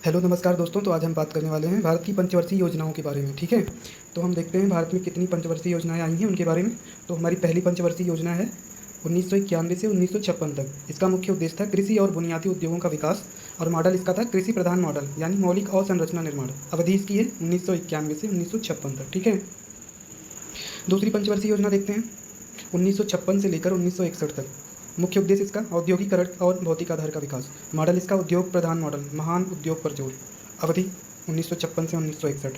Hello नमस्कार दोस्तों। तो आज हम बात करने वाले हैं भारत की पंचवर्षीय योजनाओं के बारे में। ठीक है, तो हम देखते हैं भारत में कितनी पंचवर्षीय योजनाएं आई हैं उनके बारे में। तो हमारी पहली पंचवर्षीय योजना है 1991 से 1956 तक। इसका मुख्य उद्देश्य था कृषि और बुनियादी उद्योगों का विकास, और मॉडल इसका था कृषि प्रधान मॉडल, यानी मौलिक अवसंरचना निर्माण। अवधि इसकी है 1991 से 1956 तक। ठीक है, दूसरी पंचवर्षीय योजना देखते हैं 1956 से लेकर 1961 तक। मुख्य उद्देश्य इसका औद्योगिकरण और भौतिक आधार का विकास। मॉडल इसका उद्योग प्रधान मॉडल, महान उद्योग पर जोर। अवधि 1956 से 1961।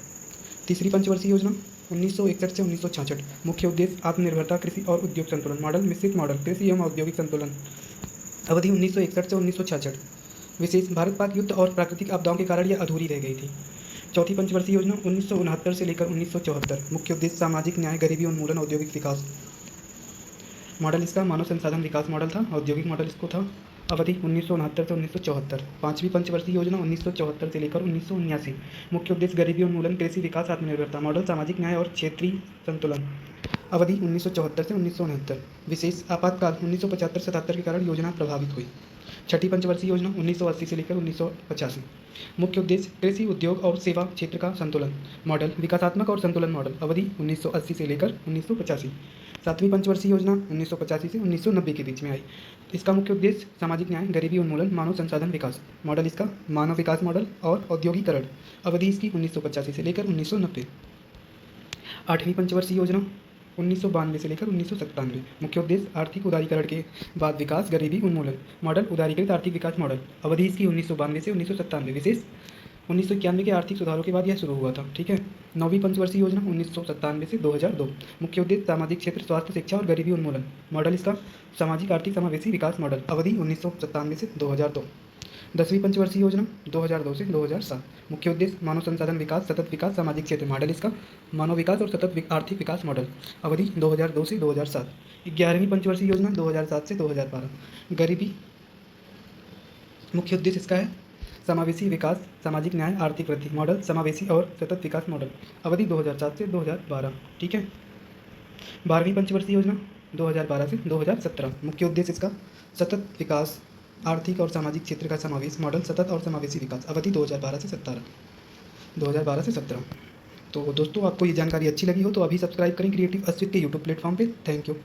तीसरी पंचवर्षीय योजना 1961 से 1966। मुख्य उद्देश्य आत्मनिर्भरता, कृषि और उद्योग संतुलन। मॉडल मिश्रित मॉडल, कृषि एवं औद्योगिक संतुलन। अवधि 1961 से 1966। विशेष भारत पाक युद्ध और प्राकृतिक आपदाओं के कारण यह अधूरी रह गई थी। चौथी पंचवर्षीय योजना 1969 से लेकर 1974। मुख्य उद्देश्य सामाजिक न्याय, गरीबी उन्मूलन, औद्योगिक विकास। मॉडल इसका मानव संसाधन विकास मॉडल था, औद्योगिक मॉडल इसको था। अवधि 1969 से 1974। पांचवी पंचवर्षीय योजना 1974 से लेकर 1979। मुख्य उद्देश्य गरीबी उन्मूलन, कृषि विकास, आत्मनिर्भरता। मॉडल सामाजिक न्याय और क्षेत्रीय संतुलन। अवधि 1974 से 1969। विशेष आपातकाल 1975-77 के कारण योजना प्रभावित हुई। छठी पंचवर्षीय योजना 1980 से लेकर 1985। मुख्य उद्देश्य कृषि, उद्योग और सेवा क्षेत्र का संतुलन। मॉडल विकासात्मक और संतुलन मॉडल। अवधि 1980 से लेकर 1985। सातवीं पंचवर्षीय योजना 1985 से 1990 के बीच में आई। इसका मुख्य उद्देश्य सामाजिक न्याय, गरीबी उन्मूलन, मानव संसाधन विकास। मॉडल इसका मानव विकास मॉडल और औद्योगिकरण। अवधि इसकी 1985 से लेकर 1990। आठवीं पंचवर्षीय योजना 1992 से लेकर 1997। मुख्य उद्देश्य आर्थिक उदारीकरण के बाद विकास, गरीबी उन्मूलन। मॉडल उदारीकृत आर्थिक विकास मॉडल। अवधि इसकी 1992 से 1997। विशेष 1991 के आर्थिक सुधारों के बाद यह शुरू हुआ था। ठीक है, नौवीं पंचवर्षीय योजना 1997 से 2002। मुख्य उद्देश्य सामाजिक क्षेत्र, स्वास्थ्य, शिक्षा और गरीबी उन्मूलन। मॉडल इसका सामाजिक आर्थिक समावेशी विकास मॉडल। अवधि 1997 से 2002। 10वीं पंचवर्षीय योजना 2002 से 2007। मुख्य उद्देश्य मानव संसाधन विकास, सतत विकास, सामाजिक क्षेत्र। मॉडल इसका मानव विकास और सतत आर्थिक विकास मॉडल। अवधि 2002 से 2007। 11वीं पंचवर्षीय योजना 2007 से 2012। गरीबी, मुख्य उद्देश्य इसका है समावेशी विकास, सामाजिक न्याय, आर्थिक वृद्धि। मॉडल समावेशी और सतत विकास मॉडल। अवधि 2007 से 2012। ठीक है, 12वीं पंचवर्षीय योजना 2012 से 2017। मुख्य उद्देश्य इसका सतत विकास, आर्थिक और सामाजिक क्षेत्र का समावेश। मॉडल सतत और समावेशी विकास। अवधि 2012 से 17। 2012 से 17। तो दोस्तों, आपको ये जानकारी अच्छी लगी हो तो अभी सब्सक्राइब करें क्रिएटिव अस्मिता के यूट्यूब प्लेटफॉर्म पे। Thank you.